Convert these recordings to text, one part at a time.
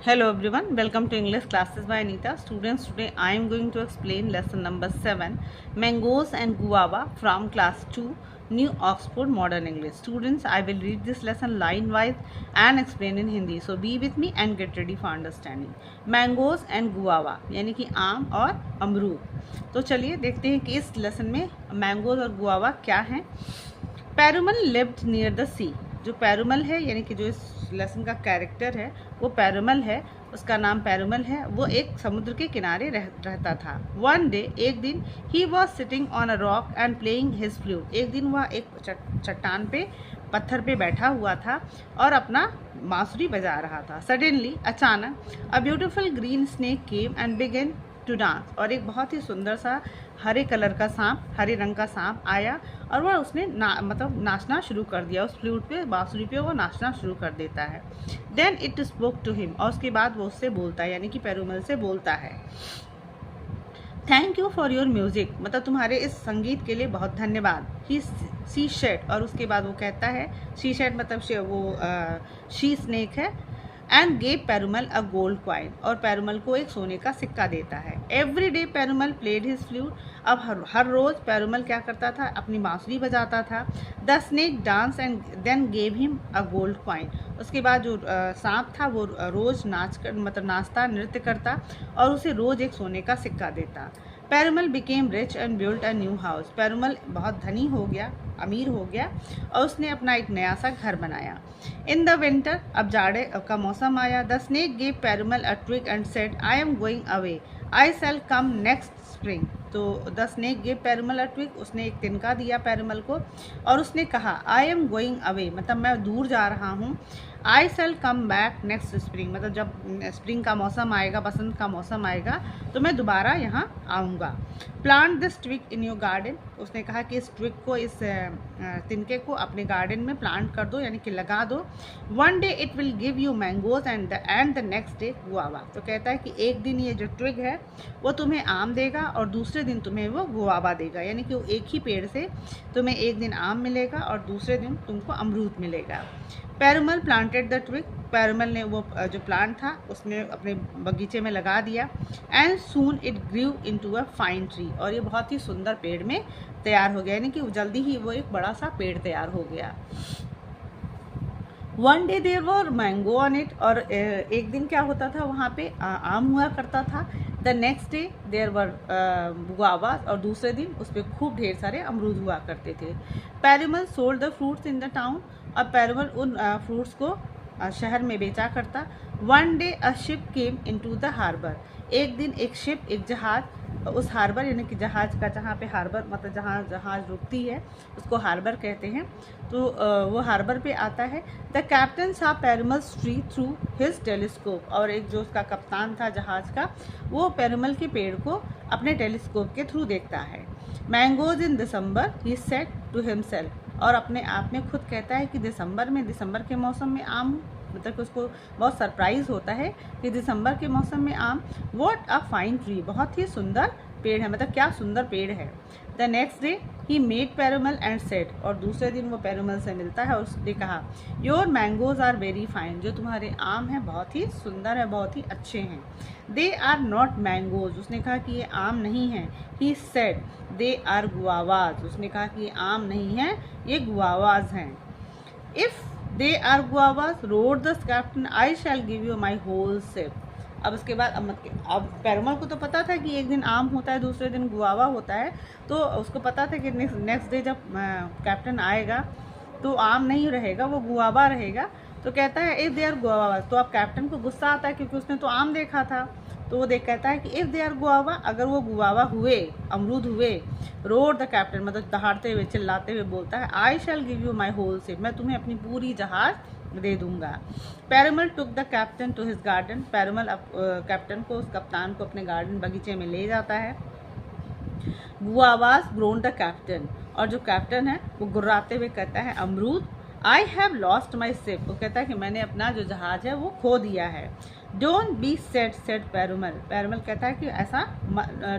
Hello everyone, welcome to English classes by Anita. Students, today I am going to explain lesson number 7, Mangoes and Guava from class 2, New Oxford Modern English. Students, I will read this lesson line wise and explain in Hindi. So be with me and get ready for understanding. Mangoes and Guava यानी कि आम और अमरूद. तो चलिए देखते हैं कि इस लेसन में मैंगोज और गुआवा क्या हैं. पेरुमल लिव्ड नियर द सी. जो पेरुमल है यानी कि जो इस लेसन का कैरेक्टर है वो पेरुमल है, उसका नाम पेरुमल है. वो एक समुद्र के किनारे रहता था. वन डे, एक दिन, he was sitting on a rock and playing his flute. एक दिन वह एक चट्टान पे पत्थर पे बैठा हुआ था और अपना बांसुरी बजा रहा था. सडनली, अचानक, a beautiful green snake came and began to dance. और एक बहुत ही सुंदर सा हरे कलर का सांप, हरे रंग का सांप आया और वह उसने नाचना शुरू कर दिया. उस फ्लूट पे, बांसुरी पे वो नाचना शुरू कर देता है. Then it spoke to him. और उसके बाद वो उससे बोलता है, यानी कि पेरुमल से बोलता है. Thank you for your music. मतलब तुम्हारे इस संगीत के लिए बहुत धन्यवाद. ही सी शेड. और उसके बाद वो कहता है, शी शेड मतलब वो शी स्नेक है. And gave Perumal a gold coin. और पेरुमल को एक सोने का सिक्का देता है. Every day Perumal played his flute. अब हर रोज़ पेरुमल क्या करता था, अपनी बांसुरी बजाता था. The snake dance and then gave him a gold coin. उसके बाद जो सांप था वो रोज़ नाचता, नृत्य करता और उसे रोज़ एक सोने का सिक्का देता. Perumal became rich and built a new house. Perumal बहुत धनी हो गया, अमीर हो गया और उसने अपना एक नया सा घर बनाया. इन द विंटर, अब जाड़े का मौसम आया. The snake gave Perumal a twig and said, I am going away, I shall come next spring. तो the snake gave Perumal a twig. उसने एक तिनका दिया पेरुमल को और उसने कहा, आई एम गोइंग अवे मतलब मैं दूर जा रहा हूँ. आई shall come back next spring मतलब जब स्प्रिंग का मौसम आएगा, बसंत का मौसम आएगा तो मैं दोबारा यहाँ आऊँगा. Plant this twig in your garden. उसने कहा कि इस ट्विग को, इस तिनके को अपने गार्डन में प्लांट कर दो, यानी कि लगा दो. One day it will give you mangoes and the next day guava. तो कहता है कि एक दिन ये जो ट्विग है वो तुम्हें आम देगा और दूसरे दिन तुम्हें वो गुआवा देगा. यानी कि एक ही पेड़ से तुम्हें एक दिन आम मिलेगा और दूसरे दिन तुमको अमरूद मिलेगा. Perumal planted the twig. Perumal ने वो जो प्लांट था उसने अपने बगीचे में लगा दिया. And soon it grew into a fine tree. और ये बहुत ही सुंदर पेड़ में तैयार हो गया, यानी कि जल्दी ही वो एक बड़ा सा पेड़ तैयार हो गया. One day there were mango on it. और एक दिन क्या होता था, वहाँ पे आम हुआ करता था. The next day there were guavas. और दूसरे दिन उस पर खूब ढेर सारे अमरूद हुआ करते थे. Perumal sold the fruits in the town. और पेरुमल उन फ्रूट्स को शहर में बेचा करता. One day a ship came into the harbour. एक दिन एक शिप, एक जहाज उस हार्बर यानी कि जहाज का, जहाँ पे हार्बर मतलब जहाँ जहाज रुकती है उसको हार्बर कहते हैं. तो वो हार्बर पे आता है. द कैप्टन सा Perumal tree through his telescope. और एक जो उसका कप्तान था जहाज का, वो पेरुमल के पेड़ को अपने टेलीस्कोप के थ्रू देखता है. Mangoes in December, he said to himself. और अपने आप में खुद कहता है कि दिसंबर के मौसम में आम, मतलब कि उसको बहुत सरप्राइज होता है कि दिसंबर के मौसम में आम. What a fine tree. बहुत ही सुंदर पेड़ है, मतलब क्या सुंदर पेड़ है. The next day he met Perumal and said. और दूसरे दिन वो पेरुमल से मिलता है और उसने कहा, your mangoes are very fine. जो तुम्हारे आम हैं बहुत ही सुंदर है, बहुत ही अच्छे हैं. They are not mangoes. उसने कहा कि ये आम नहीं हैं. He said, they are guavas. उसने कहा कि ये आम नहीं हैं, ये गुआवाज हैं. If they are guavas, roared the captain, I shall give you my whole ship. अब उसके बाद अब पेरुमल को तो पता था कि एक दिन आम होता है, दूसरे दिन गुआवा होता है. तो उसको पता था कि नेक्स्ट डे जब कैप्टन आएगा तो आम नहीं रहेगा, वो गुआवा रहेगा. तो कहता है इफ़ दे आर गुआवा. तो अब कैप्टन को गुस्सा आता है क्योंकि उसने तो आम देखा था. तो वो कहता है कि इफ़ दे आर गुआवा, अगर वो गुआवा हुए, अमरूद हुए. रोड द कैप्टन मतलब दहाड़ते हुए, चिल्लाते हुए बोलता है, I shall give you my whole ship. मैं तुम्हें अपनी पूरी जहाज दे दूंगा. Perumal took the captain to his garden. Perumal captain को, उस कप्तान को अपने गार्डन बगीचे में ले जाता है. गुआवास ग्रोन द कैप्टन. और जो कैप्टन है वो गुर्राते हुए कहता है, अमरूद. I have lost my ship. वो कहता है कि मैंने अपना जो जहाज है वो खो दिया है. Don't be sad, said Perumal. Perumal कहता है कि ऐसा,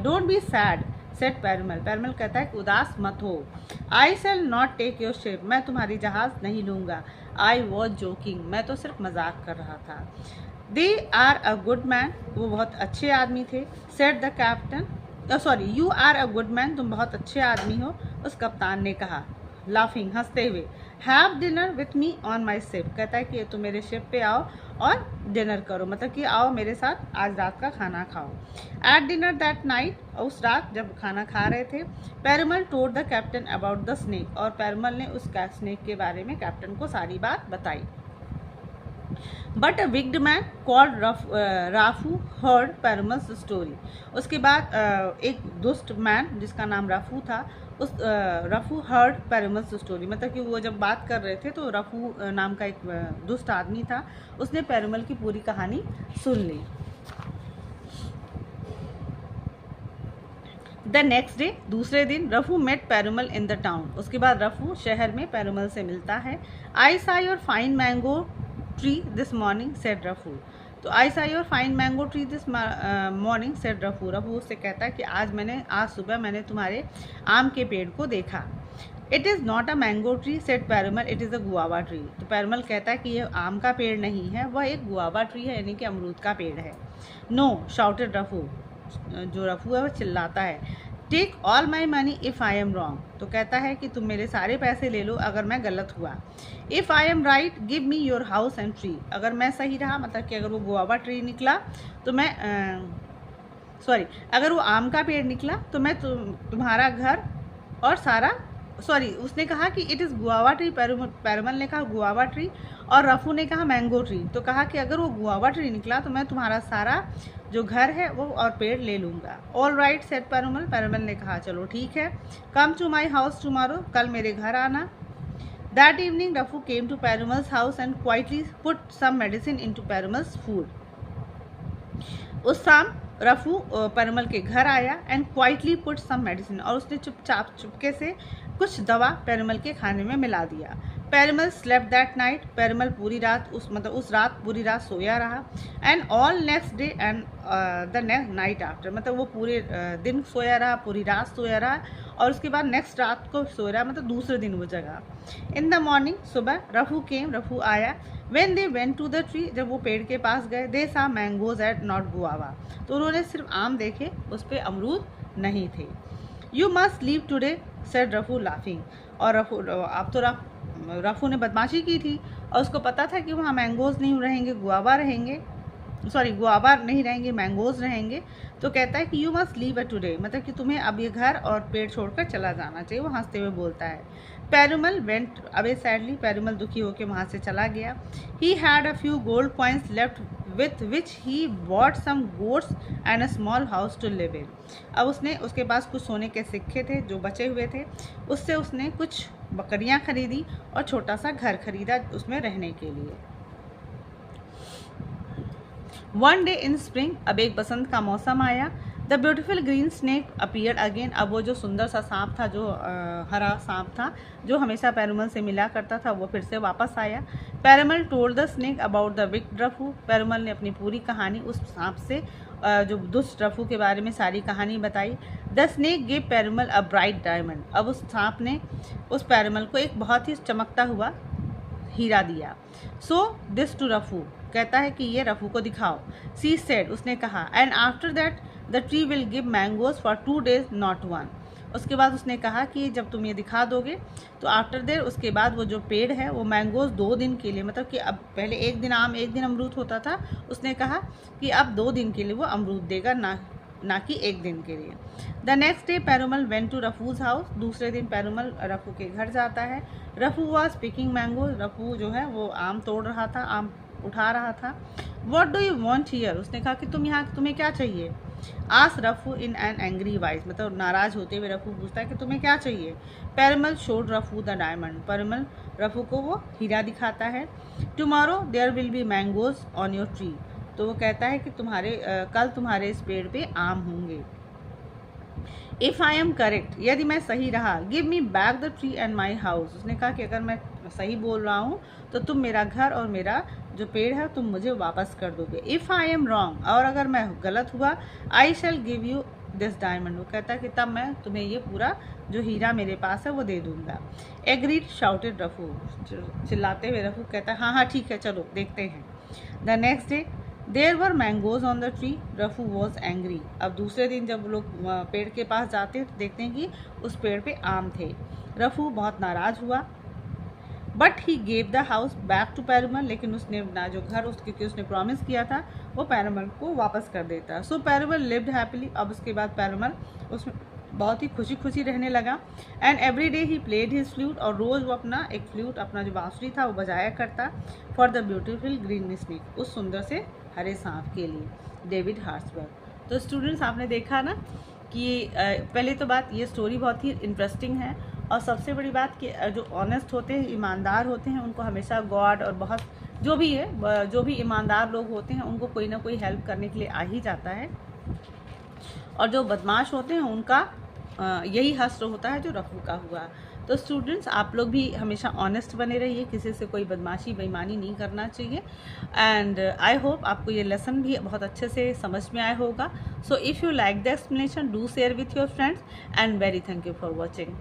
don't be sad, said Perumal. Perumal कहता है कि उदास मत हो. I shall not take your ship. मैं तुम्हारी जहाज नहीं लूँगा. आई वॉज जोकिंग, मैं तो सिर्फ मजाक कर रहा था। They are a good man, वो बहुत अच्छे आदमी थे। Said the captain, sorry you are a good man, तुम बहुत अच्छे आदमी हो, उस कप्तान ने कहा, लाफिंग, हंसते हुए। Have dinner with me on my ship, कहता है कि तुम मेरे शिप पे आओ और डिनर करो, मतलब कि आओ मेरे साथ आज रात का खाना खाओ। एट डिनर दैट नाइट, उस रात जब खाना खा रहे थे, Perumal told the captain about the snake, और पेरुमल ने उस स्नेक के बारे में कैप्टन को सारी बात बताई। But a wicked man called Rafu heard Perumal's story, उसके बाद एक दुष्ट मैन जिसका नाम राफू था, उस रफू हर्ड पेरुमल्स स्टोरी, मतलब कि वो जब बात कर रहे थे तो रफू नाम का एक दुष्ट आदमी था, उसने पेरुमल की पूरी कहानी सुन ली। द नेक्स्ट डे, दूसरे दिन, Rafu met Perumal in the town, उसके बाद रफू शहर में पेरुमल से मिलता है। I saw your fine mango tree this morning, said Rafu, तो I saw your fine mango tree this morning, said Rafu, Rafu उससे कहता है कि आज सुबह मैंने तुम्हारे आम के पेड़ को देखा। It is not a mango tree, said Perumal, it is a guava tree, तो पेरुमल कहता है कि यह आम का पेड़ नहीं है, वह एक गुआवा ट्री है, यानी कि अमरूद का पेड़ है। नो, शाउटेड रफू, जो रफू है वो चिल्लाता है। Take all my money if I am wrong, तो कहता है कि तुम मेरे सारे पैसे ले लो अगर मैं गलत हुआ। If I M right give me your house and tree, अगर मैं सही रहा, मतलब कि अगर वो गुआवा ट्री निकला तो मैं अगर वो आम का पेड़ निकला तो मैं तुम्हारा घर और सारा, उसने कहा कि it is guava tree, Perumal ने कहा गुआवा ट्री, और रफू ने कहा मैंगो ट्री, तो कहा कि अगर वो गुआवा ट्री निकला तो मैं तुम्हारा सारा जो घर है वो और पेड़ ले लूँगा। All right, said Perumal, Perumal ने कहा चलो ठीक है। Come to my house tomorrow, कल मेरे घर आना। That evening Rafu came to Perumal's house and quietly put some medicine into Perumal's food, उस शाम रफू पेरुमल के घर आया and quietly put some medicine, और उसने चुपके से कुछ दवा पेरुमल के खाने में मिला दिया। Perumal slept that night, Perumal पूरी रात उस रात पूरी रात सोया रहा। And all next day and the next night after, मतलब वो पूरे दिन सोया रहा, पूरी रात सोया रहा, और उसके बाद नेक्स्ट रात को सोया रहा, मतलब दूसरे दिन वो जगह। इन द मॉर्निंग, सुबह, रफू आया। When they went to the tree, जब वो पेड़ के पास गए, दे सा मैंगोज एट नॉट गुआवा, तो उन्होंने सिर्फ आम देखे, उस पर अमरूद नहीं थे। You must leave today, said Rafu laughing, और रफू ने बदमाशी की थी और उसको पता था कि वहाँ मैंगोज नहीं रहेंगे, गुआवा नहीं रहेंगे, मैंगोज रहेंगे, तो कहता है कि you must leave a today, मतलब कि तुम्हें अब ये घर और पेड़ छोड़कर चला जाना चाहिए, वो हंसते हुए बोलता है। Perumal went away sadly, Perumal दुखी होकर वहाँ से चला गया। He had a few gold coins left with which he bought some goats and a small house to live in, अब उसके पास कुछ सोने के सिक्के थे जो बचे हुए थे, उससे उसने कुछ बकरियां खरीदी और छोटा सा घर खरीदा उसमें रहने के लिए। वन डे इन स्प्रिंग, अब एक बसंत का मौसम आया। The beautiful green snake appeared again, अब वो जो सुंदर सा सांप था, जो हरा सांप था जो हमेशा पेरुमल से मिला करता था, वो फिर से वापस आया। Perumal told the snake about the wicked Rafu, Perumal ने अपनी पूरी कहानी उस सांप से जो दुष्ट रफू के बारे में सारी कहानी बताई। The snake give Perumal a bright diamond, अब उस सांप ने उस पेरुमल को एक बहुत ही चमकता हुआ हीरा दिया। सो दिस टू रफू, कहता है कि ये रफू को दिखाओ। सी सेड, उसने कहा, and after that the tree will give mangoes for 2 days not 1, उसके बाद उसने कहा कि जब तुम ये दिखा दोगे तो आफ्टर देर, उसके बाद वो जो पेड़ है वो मैंगोज 2 दिन के लिए, मतलब कि अब पहले एक दिन आम एक दिन अमरूद होता था, उसने कहा कि अब 2 दिन के लिए वो अमरूद देगा, ना कि एक दिन के लिए। The next day Perumal went to Rafu's house, दूसरे दिन पेरुमल रफू के घर जाता है। Rafu was picking mango, Rafu जो है वो आम तोड़ रहा था, आम उठा रहा था। What do you want here, उसने कहा कि तुम्हें क्या चाहिए। Ask Rafu in an angry voice, मतलब नाराज होते हुए रफू पूछता है कि तुम्हें क्या चाहिए। Perumal showed Rafu the diamond, Perumal Rafu को वो हीरा दिखाता है। Tomorrow there will be mangoes on your tree, तो वो कहता है कि कल तुम्हारे इस पेड़ पे आम होंगे। इफ़ आई एम करेक्ट, यदि मैं सही रहा, give me back the tree and my house, उसने कहा कि अगर मैं सही बोल रहा हूँ तो तुम मेरा घर और मेरा जो पेड़ है तुम मुझे वापस कर दोगे। इफ़ आई एम रॉन्ग, और अगर मैं गलत हुआ, I shall give you this diamond, वो कहता है कि तब मैं तुम्हें ये पूरा जो हीरा मेरे पास है वो दे दूंगा। एग्रीड शाउटेड रफू, चिल्लाते हुए रफू कहता है हाँ हाँ ठीक है चलो देखते हैं। The next day there were mangoes on the tree, Rafu was angry. अब दूसरे दिन जब लोग पेड़ के पास जाते हैं तो देखते हैं कि उस पेड़ पे आम थे। रफू बहुत नाराज हुआ। But he gave the house back to Perumal, लेकिन उसने अपना जो घर क्योंकि उसने प्रॉमिस किया था वो पेरूमल को वापस कर देता। सो पेरूमल लिव्ड हैप्पीली। अब उसके बाद पेरूमल उसमें बहुत ही खुशी खुशी रहने लगा। And every day he played his flute, और रोज़ वो अपना एक फ्लूट, अपना जो बांसुरी था वो बजाया करता। For the beautiful green snake, उस सुंदर से हरे सांप के लिए। डेविड हार्ट्सबर्ग। तो स्टूडेंट्स आपने देखा ना कि पहले तो बात ये स्टोरी बहुत ही इंटरेस्टिंग है, और सबसे बड़ी बात कि जो ऑनेस्ट होते हैं, ईमानदार होते हैं, उनको हमेशा गॉड और बहुत जो भी है, जो भी ईमानदार लोग होते हैं उनको कोई ना कोई हेल्प करने के लिए आ ही जाता है। और जो बदमाश होते हैं उनका यही हश्र होता है जो रफू का हुआ। तो स्टूडेंट्स आप लोग भी हमेशा ऑनेस्ट बने रहिए, किसी से कोई बदमाशी बेईमानी नहीं करना चाहिए। एंड आई होप आपको ये लेसन भी बहुत अच्छे से समझ में आया होगा। So if you like the explanation, do share with your friends, and very thank you for watching.